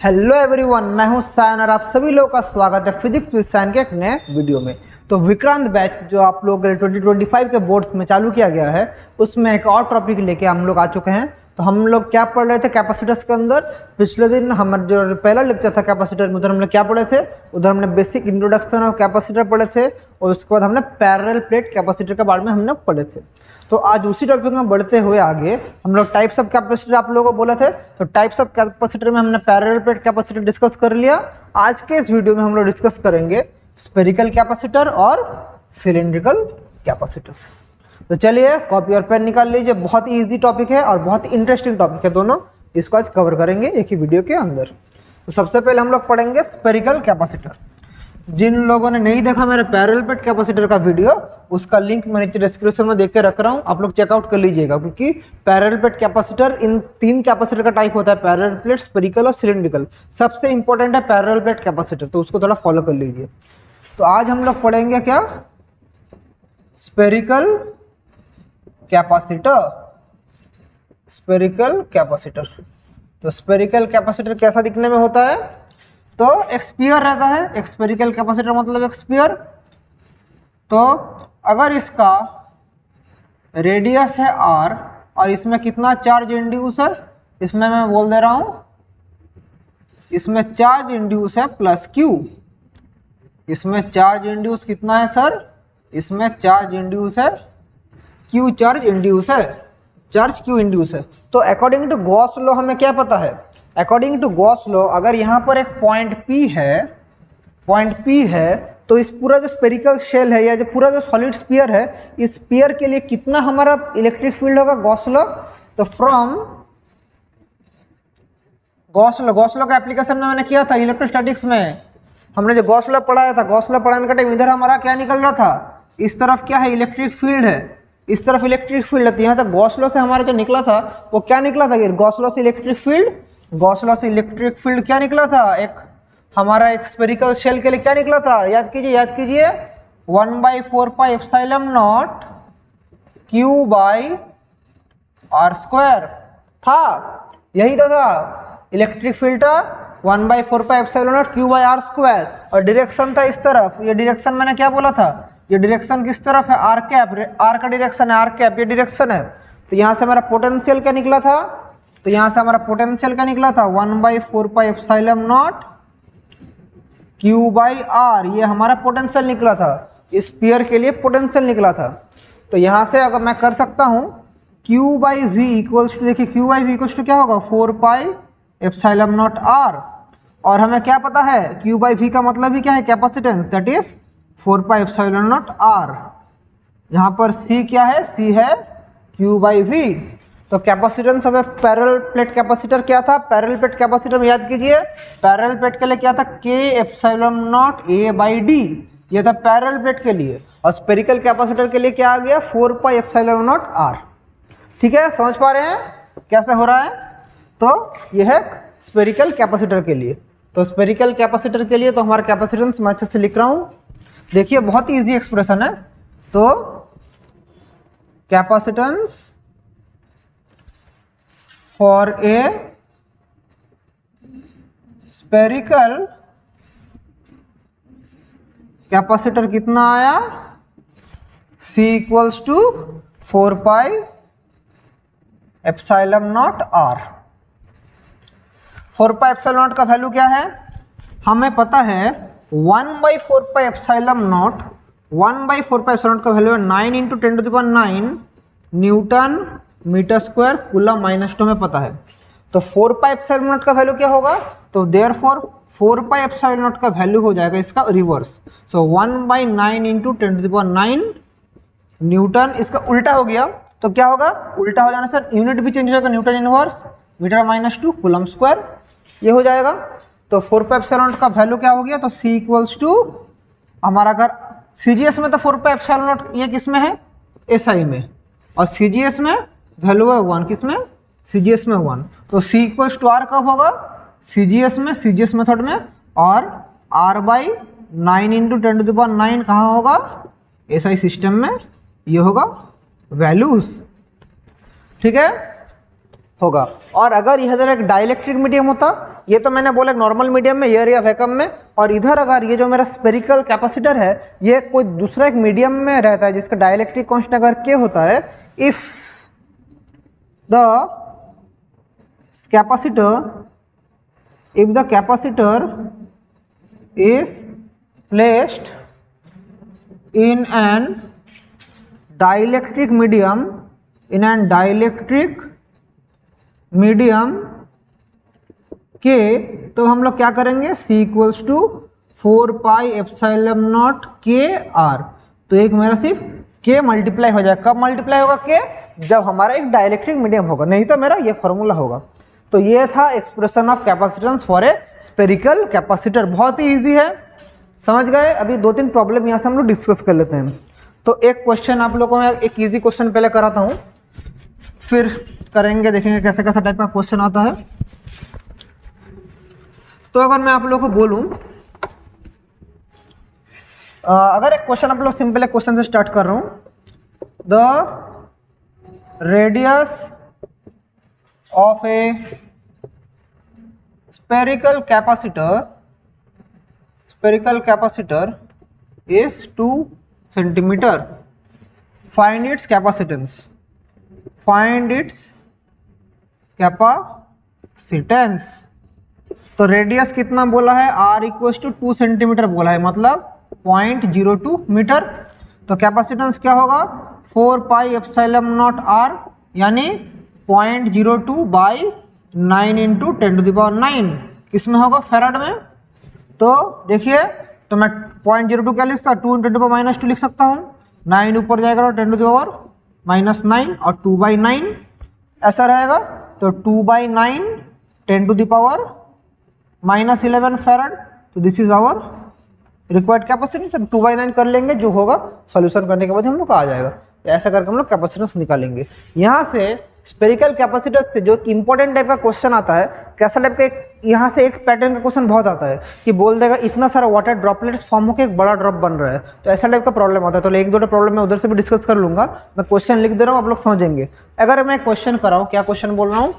Hello everyone, मैं हूं सायन और आप सभी लोगों का स्वागत है फिजिक्स विद सायन के एक नए वीडियो में। तो विक्रांत बैच जो आप लोग 2025 के बोर्ड्स में चालू किया गया है, उसमें एक और टॉपिक लेके हम लोग आ चुके हैं। तो हम लोग क्या पढ़ रहे थे कैपेसिटर्स के अंदर। पिछले दिन हमारा जो पहला लेक्चर था कैपेसिटर में, उधर हमने क्या पढ़े थे, उधर हमने बेसिक इंट्रोडक्शन ऑफ कैपेसिटर पढ़े थे और उसके बाद हमने पैरेलल प्लेट कैपेसिटर के बारे में हमने पढ़े थे। तो आज उसी टॉपिक में बढ़ते हुए आगे हम लोग टाइप्स ऑफ कैपेसिटर आप लोगों को बोले थे। तो टाइप्स ऑफ कैपेसिटर में हमने पैरेलल प्लेट कैपेसिटर डिस्कस कर लिया। आज के इस वीडियो में हम लोग डिस्कस करेंगे स्फेरिकल कैपेसिटर और सिलिंड्रिकल कैपेसिटर। तो चलिए कॉपी और पेन निकाल लीजिए। बहुत ही ईजी टॉपिक है और बहुत ही इंटरेस्टिंग टॉपिक है दोनों। इसको आज कवर करेंगे एक ही वीडियो के अंदर। तो सबसे पहले हम लोग पढ़ेंगे स्फेरिकल कैपेसिटर। जिन लोगों ने नहीं देखा मेरे पैरेलल प्लेट कैपेसिटर का वीडियो, उसका लिंक मैं नीचे डिस्क्रिप्शन में देख के रख रहा हूँ, आप लोग चेकआउट कर लीजिएगा। क्योंकि पैरेलल प्लेट कैपेसिटर इन तीन कैपेसिटर का टाइप होता है, पैरेलल प्लेट, स्फेरिकल और सिलिंड्रिकल। सबसे इंपॉर्टेंट है पैरेलल प्लेट कैपेसिटर, तो उसको थोड़ा फॉलो कर लीजिए। तो आज हम लोग पढ़ेंगे क्या, स्फेरिकल कैपेसिटर। स्फेरिकल कैपेसिटर, तो स्फेरिकल कैपेसिटर कैसा दिखने में होता है, तो एक स्फीयर रहता है। एक स्फेरिकल कैपेसिटर मतलब एक स्फीयर। तो अगर इसका रेडियस है r और इसमें कितना चार्ज इंड्यूस है, इसमें मैं बोल दे रहा हूं, इसमें चार्ज इंड्यूस है प्लस q। इसमें चार्ज इंड्यूस कितना है सर, इसमें चार्ज इंड्यूस है q, चार्ज इंड्यूस है, चार्ज q इंड्यूस है। तो अकॉर्डिंग टू गॉस लॉ हमें क्या पता है, अकॉर्डिंग टू गॉस लॉ अगर यहाँ पर एक पॉइंट P है, तो इस पूरा जो स्फेरिकल शेल है या जो पूरा जो सॉलिड स्फीयर है, इस स्फीयर के लिए कितना हमारा इलेक्ट्रिक फील्ड होगा, गॉस लॉ। तो फ्रॉम गॉस लॉ का एप्लीकेशन में मैंने किया था इलेक्ट्रोस्टैटिक्स में, हमने जो गॉस लॉ पढ़ाया था, गॉस लॉ पढ़ाने का टाइम इधर हमारा क्या निकल रहा था, इस तरफ क्या है, इलेक्ट्रिक फील्ड है, इस तरफ इलेक्ट्रिक फील्ड है। तो यहाँ तक गॉस लॉ से हमारा जो निकला था वो क्या निकला था, गॉस लॉ से इलेक्ट्रिक फील्ड, गॉस लॉ से इलेक्ट्रिक फील्ड क्या निकला था, एक हमारा एक स्फेरिकल शेल के लिए क्या निकला था, याद कीजिए 1/4 pi epsilon not Q by R square था, यही तो था इलेक्ट्रिक फील्ड था 1/4 pi epsilon not Q by R square. और डायरेक्शन था इस तरफ, ये डायरेक्शन मैंने क्या बोला था, ये डायरेक्शन किस तरफ है, आर कैप, आर का डायरेक्शन है आर कैप, ये डायरेक्शन है। तो यहाँ से हमारा पोटेंशियल क्या निकला था, तो यहाँ से हमारा पोटेंशियल क्या निकला था, 1/4 pi epsilon not Q by R, ये हमारा पोटेंशियल निकला था, इस स्फीयर के लिए पोटेंशियल निकला था। तो यहाँ से अगर मैं कर सकता हूँ Q by V equals to, देखिए Q by V equals to क्या होगा, 4 पाई एप्सिलॉन नॉट R। और हमें क्या पता है Q बाई V का मतलब ही क्या है, capacitance, that is 4 pi epsilon naught R। यहाँ पर C क्या है, C है Q बाई V। तो capacitance of parallel plate capacitor क्या था, पैरेलल प्लेट कैपेसिटर में याद कीजिए, पैरेलल प्लेट के लिए क्या था, K epsilon not A by D, ये था पैरेलल प्लेट के लिए। और स्फेरिकल कैपेसिटर के लिए क्या आ गया, 4 पाई एप्सिलॉन नॉट R। ठीक है, समझ पा रहे हैं कैसे हो रहा है। तो यह है स्फेरिकल कैपेसिटर के लिए। तो स्फेरिकल कैपेसिटर के लिए तो हमारा कैपेसिटेंस मैं अच्छे से लिख रहा हूँ, देखिए बहुत ही ईजी एक्सप्रेशन है। तो capacitance for a spherical capacitor कितना आया, C equals to 4 pi epsilon naught R। 4 pi epsilon naught का वैल्यू क्या है, हमें पता है 1/4 pi epsilon naught, 1/4 pi epsilon naught का वैल्यू है 9 into 10⁹ newton metre square coulomb -2 में पता है। तो 4 पाई एप्सिलॉन नॉट का वैल्यू क्या होगा, तो देयरफॉर 4 पाई एप्सिलॉन नॉट का वैल्यू हो जाएगा इसका रिवर्स। सो 1/9 इंटू 10⁹ न्यूटन, इसका उल्टा हो गया तो क्या होगा, उल्टा हो जाने से यूनिट भी चेंज हो जाएगा, newton inverse metre -2 coulomb square, ये हो जाएगा। तो 4 पाई एप्सिलॉन नॉट का वैल्यू क्या हो गया, तो C इक्वल्स टू हमारा, अगर CGS में तो 4 पाई एप्सिलॉन नॉट ये किस में है, SI में, और CGS में वैल्यू है 1, किस में, CGS में 1। तो C इक्वल्स टू R कब होगा, CGS मेथड में, और R बाई 9 इंटू 10⁹ कहाँ होगा, SI सिस्टम में, ये होगा वैल्यूज। ठीक है, होगा। और अगर यह एक डाइलेक्ट्रिक मीडियम होता, ये तो मैंने बोला नॉर्मल मीडियम में, एयर या वैक्यूम में, और इधर अगर ये जो मेरा स्पेरिकल कैपेसिटर है ये कोई दूसरा एक मीडियम में रहता है जिसका डाइलेक्ट्रिक कांस्टेंट अगर के होता है, if the capacitor is placed in an dielectric medium के, तो हम लोग क्या करेंगे, C equals to 4 pi epsilon naught के आर। तो एक मेरा सिर्फ के मल्टीप्लाई हो जाएगा। कब मल्टीप्लाई होगा के? जब हमारा एक डाइलेक्ट्रिक मीडियम होगा, नहीं तो मेरा ये फॉर्मूला होगा। तो ये था expression of capacitance for a spherical capacitor. बहुत ही इजी है, समझ गए। अभी 2-3 प्रॉब्लम यहाँ से हम लोग डिस्कस कर लेते हैं। तो एक क्वेश्चन आप लोगों को मैं एक इजी क्वेश्चन पहले कराता हूँ, फिर करेंगे, देखेंगे कैसे कैसा टाइप का क्वेश्चन आता है। तो अगर मैं आप लोगों को बोलूँ, अगर एक क्वेश्चन आप लोग सिंपल एक क्वेश्चन से स्टार्ट कर रहा हूँ, the radius of a spherical capacitor is 2 centimeter. Find its capacitance. तो रेडियस कितना बोला है, r इक्वल्स टू 2 सेंटीमीटर बोला है, मतलब 0.02 मीटर। तो कैपेसिटेंस क्या होगा, 4 पाई एप्सिलॉन नॉट r, यानी 0.02 बाई 9 इंटू 10⁹ किस में होगा, फेराड में। तो देखिए, तो मैं 0.02 क्या लिख सकता हूँ, 2 इंटू 10⁻2 लिख सकता हूँ, 9 ऊपर जाएगा और 10⁻⁻9 और 2/9 ऐसा रहेगा। तो 2/9 10⁻11 फेराड। तो this is our required capacitance. 2/9 कर लेंगे, जो होगा सॉल्यूशन करने के बाद हम लोग का आ जाएगा। ऐसा करके हम लोग कैपेसिटेंस निकालेंगे। यहाँ से स्पेरिकल कैपेसिटर से जो इंपॉर्टेंट टाइप का क्वेश्चन आता है, कैसा टाइप का, यहाँ से एक पैटर्न का क्वेश्चन बहुत आता है कि बोल देगा इतना सारा वाटर ड्रॉपलेट्स फॉर्म होकर एक बड़ा ड्रॉप बन रहा है। तो ऐसा टाइप का प्रॉब्लम आता है। तो 1-2 प्रॉब्लम मैं उधर से भी डिस्कस कर लूँगा। मैं क्वेश्चन लिख दे रहा हूँ, आप लोग समझेंगे। अगर मैं क्वेश्चन कराऊँ, क्या क्वेश्चन बोल रहा हूँ,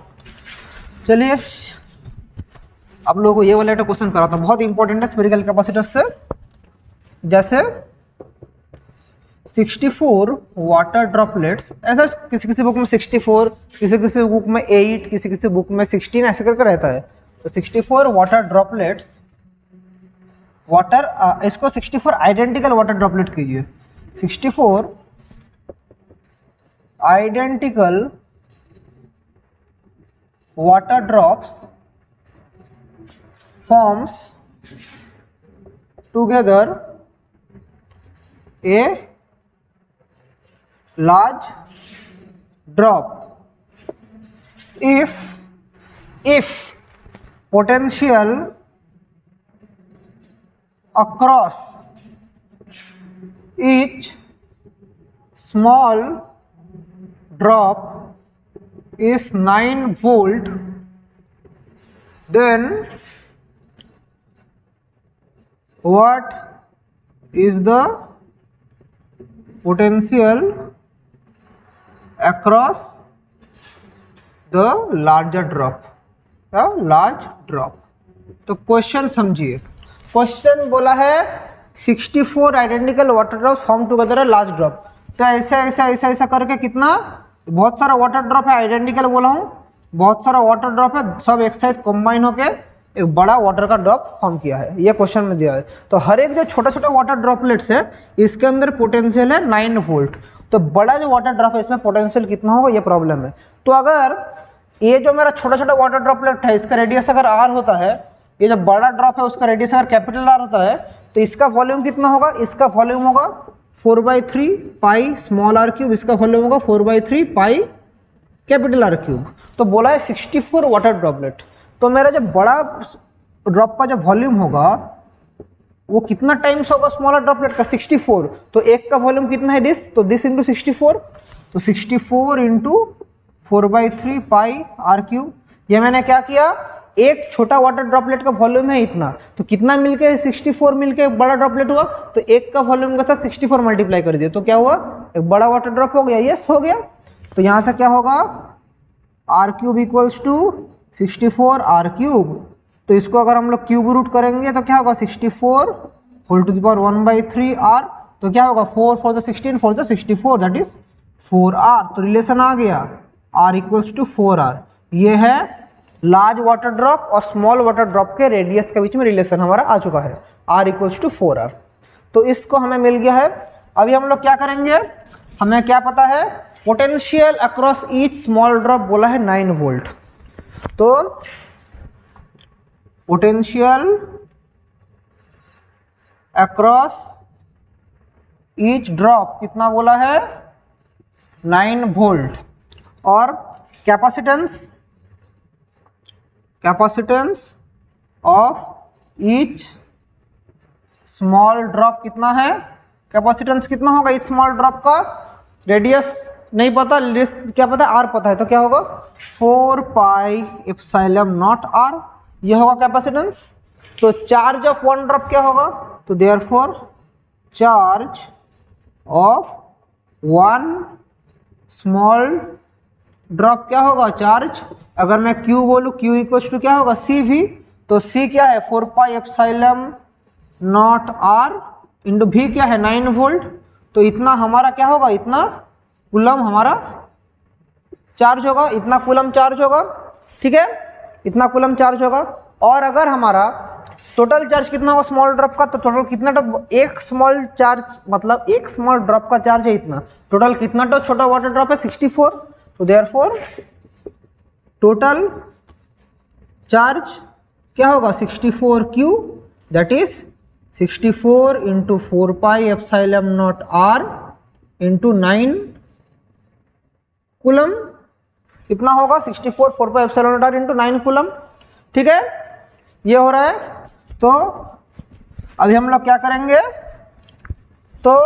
चलिए आप लोगों को ये वाला क्वेश्चन कराता हूँ, बहुत इंपॉर्टेंट है स्पेरिकल कैपेसिटर से। जैसे 64 वाटर ड्रॉपलेट्स, ऐसा किसी किसी बुक में 64, किसी किसी बुक में 8, किसी किसी बुक में 16 ऐसे करके रहता है। तो 64 वाटर ड्रॉपलेट्स, इसको 64 आइडेंटिकल वाटर ड्रॉपलेट कीजिए। 64 identical water drops forms together a large drop if potential across each small drop is 9 volt, then what is the potential across the larger drop, the large drop। तो question समझिए। Question बोला है 64 identical water drop form together a large drop. तो ऐसा करके कितना, बहुत सारा वाटर ड्रॉप है, आइडेंटिकल बोला हूँ, बहुत सारा वाटर ड्रॉप है, सब एक साथ कंबाइन होके एक बड़ा वाटर का ड्रॉप फॉर्म किया है। ये क्वेश्चन में दिया है। तो हर एक जो छोटा छोटा वाटर ड्रॉपलेट्स है, इसके अंदर पोटेंशियल है 9 वोल्ट। तो बड़ा जो वाटर ड्रॉप है, इसमें पोटेंशियल कितना होगा, ये प्रॉब्लम है। तो अगर ये जो मेरा छोटा छोटा वाटर ड्रॉपलेट है, इसका रेडियस अगर r होता है, ये जो बड़ा ड्रॉप है उसका रेडियस अगर कैपिटल R होता है, तो इसका वॉल्यूम कितना होगा, इसका वॉल्यूम होगा 4/3 पाई स्मॉल r क्यूब, इसका वॉल्यूम होगा 4/3 पाई कैपिटल R क्यूब। तो बोला है 64 वाटर ड्रॉपलेट। तो मेरा जो बड़ा ड्रॉप का जो वॉल्यूम होगा वो कितना टाइम्स होगा स्मॉलर ड्रॉपलेट का, 64। तो एक का वॉल्यूम कितना है, दिस, तो दिस इंटू 64। तो 64 इंटू 4/3 पाई r क्यूब। ये मैंने क्या किया, एक छोटा वाटर ड्रॉपलेट का वॉल्यूम है इतना, तो कितना मिलके 64 मिलके एक बड़ा ड्रॉपलेट हुआ। तो एक का वॉल्यूम का था 64 मल्टीप्लाई कर दिया, तो क्या हुआ, एक बड़ा वाटर ड्रॉप हो गया। यस, हो गया। तो यहाँ से क्या होगा, r cube equals to 64 r cube. तो इसको अगर हम लोग क्यूब रूट करेंगे तो क्या होगा 64 whole to the power 1/3 r, तो क्या होगा 4 4 the 16 4 the 64 that is 4r। तो रिलेशन आ गया r इक्वल्स टू 4r। ये है लार्ज वाटर ड्रॉप और स्मॉल वाटर ड्रॉप के रेडियस के बीच में रिलेशन हमारा आ चुका है, r इक्वल्स टू 4r। तो इसको हमें मिल गया है। अभी हम लोग क्या करेंगे, हमें क्या पता है potential across each small drop बोला है 9 वोल्ट। तो पोटेंशियल अक्रॉस ईच ड्रॉप कितना बोला है 9 वोल्ट। और capacitance of each small drop कितना है, कैपेसिटेंस कितना होगा ईच स्मॉल ड्रॉप का, रेडियस नहीं पता, क्या पता आर पता है, तो क्या होगा 4 पाई एप्सिलॉन नॉट आर, ये होगा कैपेसिटेंस। तो चार्ज ऑफ वन ड्रॉप क्या होगा, तो therefore charge of one small drop क्या होगा चार्ज, अगर मैं Q बोलूँ Q इक्वल्स टू क्या होगा सी भी, तो C क्या है 4 pi epsilon naught R into V क्या है 9 वोल्ट। तो इतना हमारा क्या होगा, इतना कूलम हमारा चार्ज होगा, इतना कूलम चार्ज होगा, ठीक है, इतना कूलम चार्ज होगा। और अगर हमारा टोटल चार्ज कितना होगा स्मॉल ड्रॉप का, तो टोटल कितना एक स्मॉल चार्ज मतलब एक स्मॉल ड्रॉप का चार्ज है इतना, टोटल कितना तो छोटा वाटर ड्रॉप है 64। तो देयरफॉर टोटल चार्ज क्या होगा 64Q, that is 64 into 4 pi epsilon naught R into 9 coulomb, कितना होगा 64 4 pi epsilon naught R into 9 coulomb, ठीक है, ये हो रहा है। तो अभी हम लोग क्या करेंगे, तो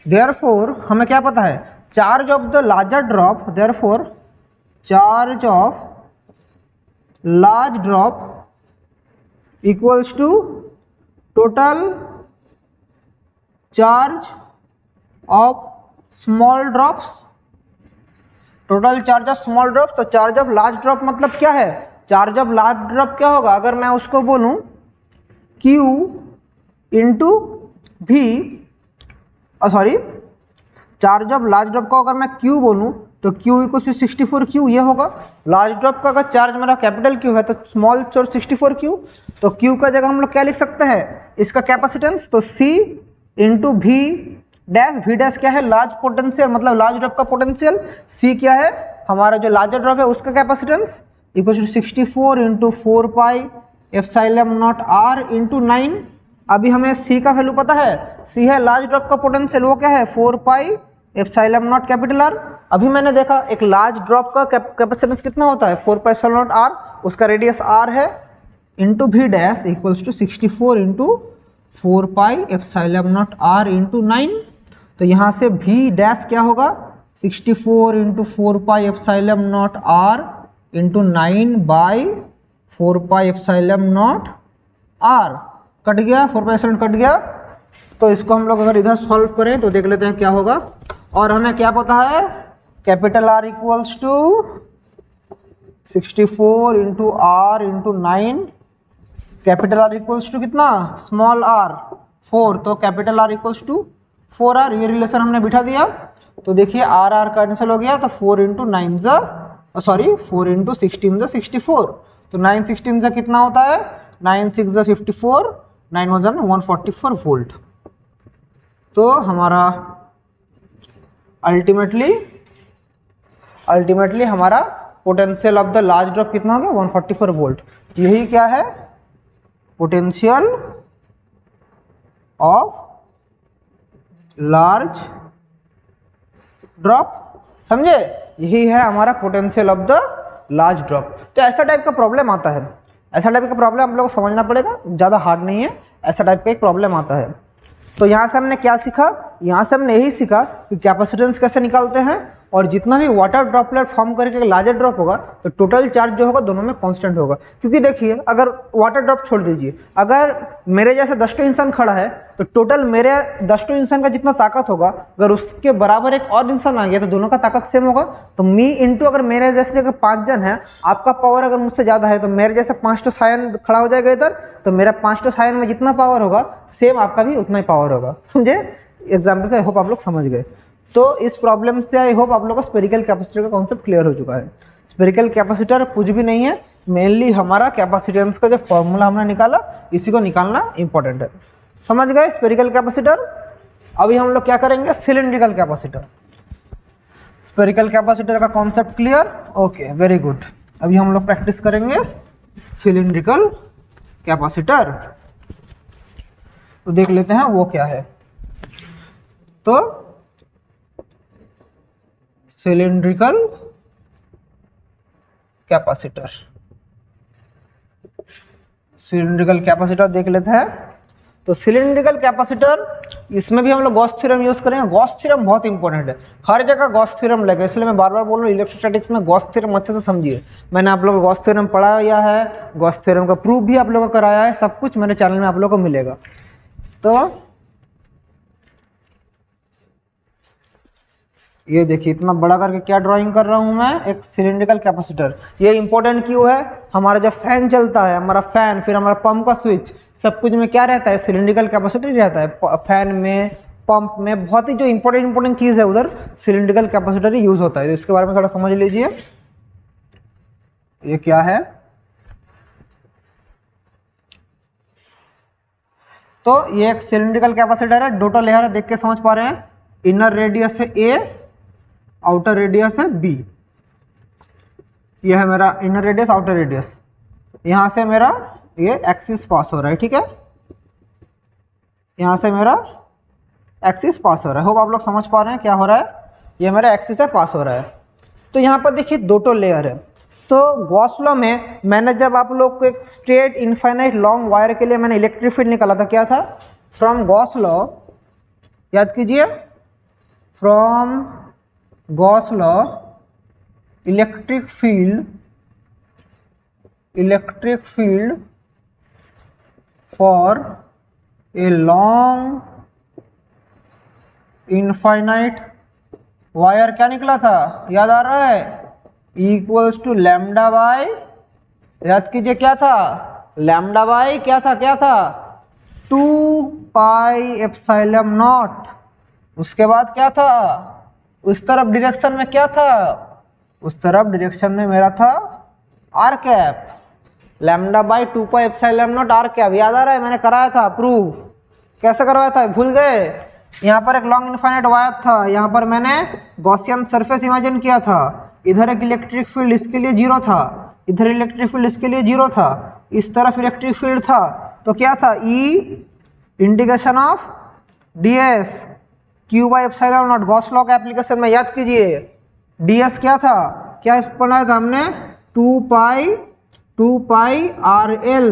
देयरफॉर हमें क्या पता है charge of the larger drop, therefore charge of large drop equals to total charge of small drops, total charge of small drops. तो चार्ज ऑफ लार्ज ड्रॉप मतलब क्या है, चार्ज ऑफ लार्ज ड्रॉप क्या होगा, अगर मैं उसको बोलूं Q इंटू भी, sorry charge of large drop को अगर मैं Q बोलूं तो Q इक्वल टू 64Q, ये होगा लार्ज ड्रॉप का अगर चार्ज मेरा कैपिटल Q है तो स्मॉल चार्ज 64Q। तो Q का जगह हम लोग क्या लिख सकते हैं इसका कैपेसिटेंस, तो C into V dash, V dash क्या है लार्ज पोटेंशियल मतलब लार्ज ड्रॉप का पोटेंशियल, C क्या है हमारा जो लार्जर ड्रॉप है उसका capacitance equal to 64 into 4 pi epsilon naught R into 9। अभी हमें C का वैल्यू पता है, C है लार्ज ड्रॉप का पोटेंशियल, वो क्या है 4 pi epsilon not capital R. अभी मैंने देखा एक लार्ज ड्रॉप का कैपेसिटेंस कितना होता है 4 पाई एप्सिलॉन नॉट आर, उसका रेडियस r है, into V dash equals to 64 into 4 pi epsilon naught R into 9। तो यहाँ से भी डैश क्या होगा 64 into 4 pi epsilon naught R into 9 by 4 pi epsilon naught R, cut गया 4 pi epsilon cut गया। तो इसको हम लोग अगर इधर सॉल्व करें तो देख लेते हैं क्या होगा। और हमें क्या पता है capital R equals to 64 into R into 9, capital R equals to कितना स्मॉल r 4, तो capital R equals to 4r, ये रिलेशन हमने बिठा दिया। तो देखिए आर आर कैंसिल हो गया, तो 4 इंटू 9 सॉरी 4 इंटू 16 64, तो 9 16 कितना होता है 9 6 54, 9 1 144 वोल्ट। तो हमारा अल्टीमेटली हमारा potential of the large drop कितना हो गया 144 वोल्ट। यही क्या है पोटेंशियल ऑफ लार्ज ड्रॉप, समझे, यही है हमारा potential of the large drop. तो ऐसा टाइप का प्रॉब्लम आता है, ऐसा टाइप का प्रॉब्लम हम लोग को समझना पड़ेगा, ज़्यादा हार्ड नहीं है, ऐसा टाइप का एक प्रॉब्लम आता है। तो यहाँ से हमने क्या सीखा, यहाँ से हमने यही सीखा कि कैपेसिटेंस कैसे निकालते हैं और जितना भी वाटर ड्रॉपलेट फॉर्म करके लार्जर ड्रॉप होगा तो टोटल चार्ज जो होगा दोनों में कांस्टेंट होगा। क्योंकि देखिए अगर वाटर ड्रॉप छोड़ दीजिए, अगर मेरे जैसे 10 इंसान खड़ा है तो टोटल मेरे 10 इंसान का जितना ताकत होगा अगर उसके बराबर एक और इंसान आ गया तो दोनों का ताकत सेम होगा। तो मी इंटू अगर मेरे जैसे जगह 5 जन है, आपका पावर अगर मुझसे ज़्यादा है तो मेरे जैसे 5 सायन खड़ा हो जाएगा इधर, तो मेरा 5 सायन में जितना पावर होगा सेम आपका भी उतना ही पावर होगा। समझे एग्जाम्पल से? आई होप आप लोग समझ गए। तो इस प्रॉब्लम से आई होप आप लोग का स्पेरिकल कैपेसिटर का कॉन्सेप्ट क्लियर हो चुका है। स्पेरिकल कैपेसिटर कुछ भी नहीं है, मेनली हमारा कैपेसिटेंस का जो फॉर्मूला हमने निकाला इसी को निकालना इंपॉर्टेंट है। समझ गए स्पेरिकल कैपेसिटर? अभी हम लोग क्या करेंगे, सिलिंड्रिकल कैपेसिटर। स्पेरिकल कैपेसिटर का concept clear? Okay, very good. अभी हम लोग प्रैक्टिस करेंगे सिलिंड्रिकल कैपेसिटर। तो देख लेते हैं वो क्या है। तो सिलिंड्रिकल कैपेसिटर, सिलिंड्रिकल कैपेसिटर देख लेते हैं। तो सिलिंड्रिकल कैपेसिटर, इसमें भी हम लोग गॉस थ्योरम यूज करेंगे। गॉस थ्योरम बहुत इंपॉर्टेंट है, हर जगह गॉस थ्योरम लगे, इसलिए मैं बार बार बोल रहा हूँ इलेक्ट्रोस्टैटिक्स में गॉस थ्योरम अच्छे से समझिए। मैंने आप लोगों को गॉस थ्योरम पढ़ाया है, गॉस थ्योरम का प्रूफ भी आप लोगों को कराया है, सब कुछ मेरे चैनल में आप लोगों को मिलेगा। तो ये देखिए इतना बड़ा करके क्या ड्राइंग कर रहा हूँ मैं, एक सिलिंड्रिकल कैपेसिटर। ये इंपॉर्टेंट क्यों है? हमारा जब फैन चलता है, हमारा फैन, फिर हमारा पंप का स्विच, सब कुछ में क्या रहता है, सिलिंड्रिकल कैपेसिटर ही रहता है। फैन में, पंप में बहुत ही जो इंपॉर्टेंट चीज़ है उधर सिलिंड्रिकल कैपेसिटर ही यूज होता है। तो इसके बारे में थोड़ा समझ लीजिए। ये क्या है? तो ये एक सिलिंड्रिकल कैपेसिटर है, दो लेयर है, देख के समझ पा रहे हैं। इनर रेडियस है ए, आउटर रेडियस है बी। ये है मेरा इनर रेडियस, आउटर रेडियस। यहाँ से मेरा ये एक्सिस पास हो रहा है, ठीक है, यहाँ से मेरा एक्सिस पास हो रहा है। होप आप लोग समझ पा रहे हैं क्या हो रहा है। ये मेरा एक्सिस है, पास हो रहा है। तो यहाँ पर देखिए दो लेयर है। तो गॉस लॉ में मैंने जब आप लोग को एक स्ट्रेट इनफाइनाइट लॉन्ग वायर के लिए मैंने इलेक्ट्रिक फील्ड निकाला था, क्या था? फ्रॉम गॉस लॉ, याद कीजिए, from Gauss law electric field for a long infinite wire क्या निकला था, याद आ रहा है? इक्वल्स टू लैम्डा बाय, याद कीजिए क्या था, लैम्डा बाय क्या था 2 पाई एप्सिलॉन नॉट। उसके बाद क्या था, उस तरफ डायरेक्शन में क्या था, उस तरफ डायरेक्शन में मेरा था R cap, lambda by 2 pi epsilon naught R cap. याद आ रहा है? मैंने कराया था प्रूव। कैसे करवाया था, भूल गए? यहाँ पर एक लॉन्ग इनफाइनाइट वायर था, यहाँ पर मैंने गॉसियन सरफेस इमेजिन किया था। इधर एक इलेक्ट्रिक फील्ड इसके लिए 0 था, इधर इलेक्ट्रिक फील्ड इसके लिए 0 था, इस तरफ इलेक्ट्रिक फील्ड था। तो क्या था, E integration of ds Q by epsilon nought. Gauss law का एप्लीकेशन में याद कीजिए, ds क्या था, क्या बनाया था हमने, 2 pi R L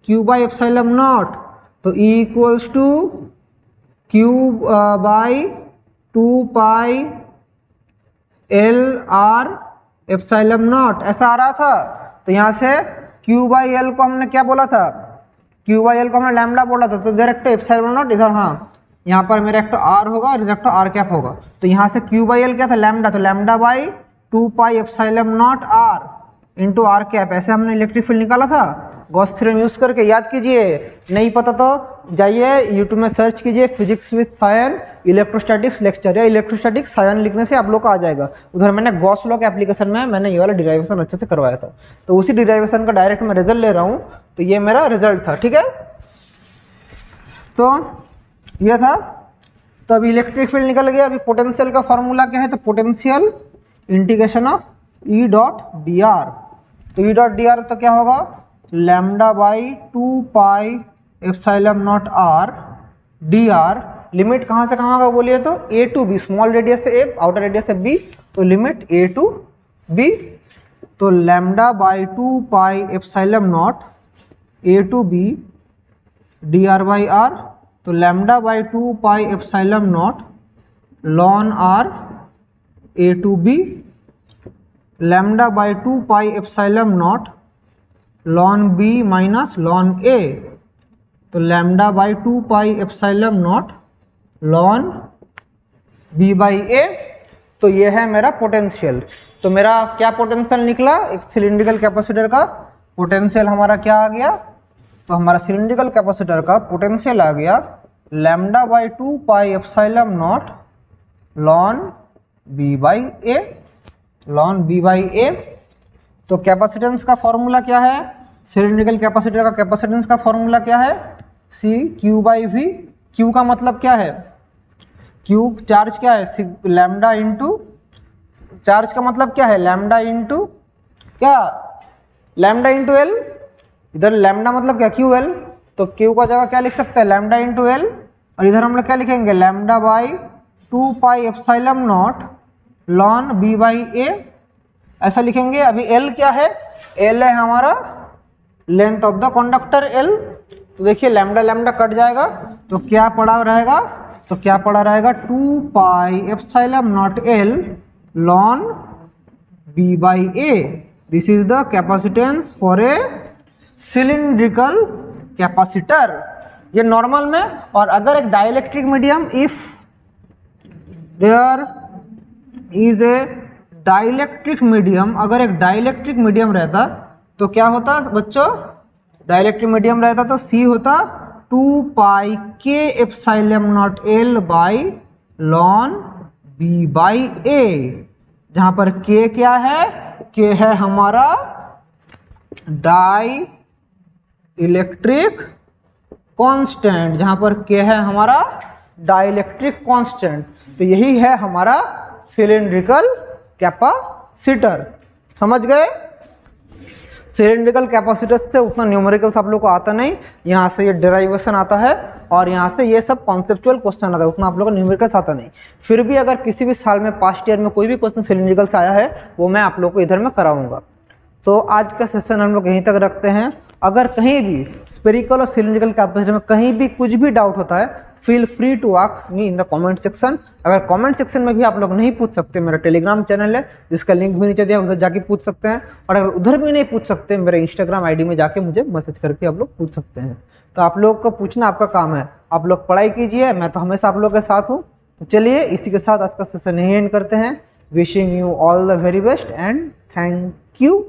Q by epsilon nought. तो E equals to Q by 2 pi L R epsilon nought, ऐसा आ रहा था। तो यहाँ से क्यू बाई एल को हमने क्या बोला था, क्यू बाई एल को हमने लैम्डा बोला था। तो डायरेक्ट एप्सिलॉन नॉट इधर, हाँ यहाँ पर मेरा एक तो आर होगा और इधर तो आर कैप होगा। तो यहाँ से क्यू बाई एल क्या था, लैम्डा, तो lambda by 2 pi epsilon naught R into R cap. ऐसे हमने इलेक्ट्रिक फील्ड निकाला था गॉस थ्योरम यूज करके। याद कीजिए, नहीं पता तो जाइए यूट्यूब में सर्च कीजिए physics with Sayan electrostatics lecture, या इलेक्ट्रोस्टैटिक्स सायन लिखने से आप लोग को आ जाएगा। उधर मैंने गॉस लॉ के एप्लीकेशन में मैंने ये वाला डिराइवेशन अच्छे से करवाया था। तो उसी डिराइवेशन का डायरेक्ट मैं रिजल्ट ले रहा हूँ। तो ये मेरा रिजल्ट था, ठीक है। तो ये था। तो अभी इलेक्ट्रिक फील्ड निकल गया। अभी पोटेंशियल का फॉर्मूला क्या है, तो potential integration of E dot D R. तो ई डॉट डी आर तो क्या होगा, lambda by 2 pi epsilon naught R D R. Limit कहाँ से कहाँ होगा बोलिए, तो A to B, small radius से ए, आउटर रेडियस से बी, तो लिमिट ए टू बी। तो lambda by 2 pi epsilon naught A to B D R by R. तो lambda by 2 pi epsilon nought ln R A to B lambda by 2 pi epsilon nought ln B minus ln A, तो lambda by 2 pi epsilon nought ln B by A. तो ये है मेरा potential. तो मेरा क्या potential निकला, एक सिलिंड्रिकल कैपेसिटर का पोटेंशियल हमारा क्या आ गया, तो हमारा सिलिंड्रिकल कैपेसिटर का पोटेंशियल आ गया lambda by 2 pi epsilon nought ln B by A, ln B by A. तो कैपेसिटेंस का फॉर्मूला क्या है, सिलिंड्रिकल कैपेसिटर का कैपेसिटेंस का फॉर्मूला क्या है, C Q by V. Q का मतलब क्या है, क्यू चार्ज क्या है, लैम्डा इंटू, चार्ज का मतलब क्या है लैम्डा इंटू क्या, लैम्डा इंटू एल। इधर लैम्डा मतलब क्या क्यू एल, तो क्यू का जगह क्या लिख सकते हैं लैम्डा इंटू एल, और इधर हम लोग क्या लिखेंगे lambda by 2 pi epsilon nought ln B by A, ऐसा लिखेंगे। अभी एल क्या है, एल है हमारा length of the conductor L. तो देखिए लैम्डा लैम्डा कट जाएगा, तो क्या पड़ा रहेगा, तो क्या पड़ा रहेगा 2 pi epsilon not L ln B by A. This is the capacitance for a cylindrical capacitor, ये नॉर्मल में। और अगर एक dielectric medium, if there is a dielectric medium, अगर एक डाइलेक्ट्रिक मीडियम रहता तो क्या होता बच्चों, डाइलेक्ट्रिक मीडियम रहता तो सी होता 2 पाई के epsilon not L by ln B by A, जहां पर के क्या है, के है हमारा डाई इलेक्ट्रिक कांस्टेंट, जहां पर के है हमारा डाइलेक्ट्रिक कांस्टेंट। तो यही है हमारा सिलिंड्रिकल कैपेसिटर, समझ गए। सिलिंड्रिकल कैपेसिटर से उतना न्यूमेरिकल्स आप लोग को आता नहीं, यहाँ से ये डेराइवेशन आता है और यहाँ से ये सब कॉन्सेप्चुअल क्वेश्चन आता है, उतना आप लोग को न्यूमेरिकल्स आता नहीं। फिर भी अगर किसी भी साल में पास्ट ईयर में कोई भी क्वेश्चन सिलिंड्रिकल से आया है वो मैं आप लोग को इधर में कराऊंगा। तो आज का सेशन हम लोग यहीं तक रखते हैं। अगर कहीं भी स्पेरिकल और सिलिंड्रिकल कैपेसिटर में कहीं भी कुछ भी डाउट होता है, feel free to ask me in the comment section. अगर कमेंट सेक्शन में भी आप लोग नहीं पूछ सकते, मेरा टेलीग्राम चैनल है जिसका लिंक भी नीचे दिया, उधर जाके पूछ सकते हैं। और अगर उधर भी नहीं पूछ सकते, मेरे इंस्टाग्राम आईडी में जाके मुझे मैसेज करके आप लोग पूछ सकते हैं। तो आप लोग को पूछना आपका काम है, आप लोग पढ़ाई कीजिए, मैं तो हमेशा आप लोग के साथ हूँ। तो चलिए इसी के साथ आज का सेशन यहीं एंड करते हैं। Wishing you all the very best and thank you.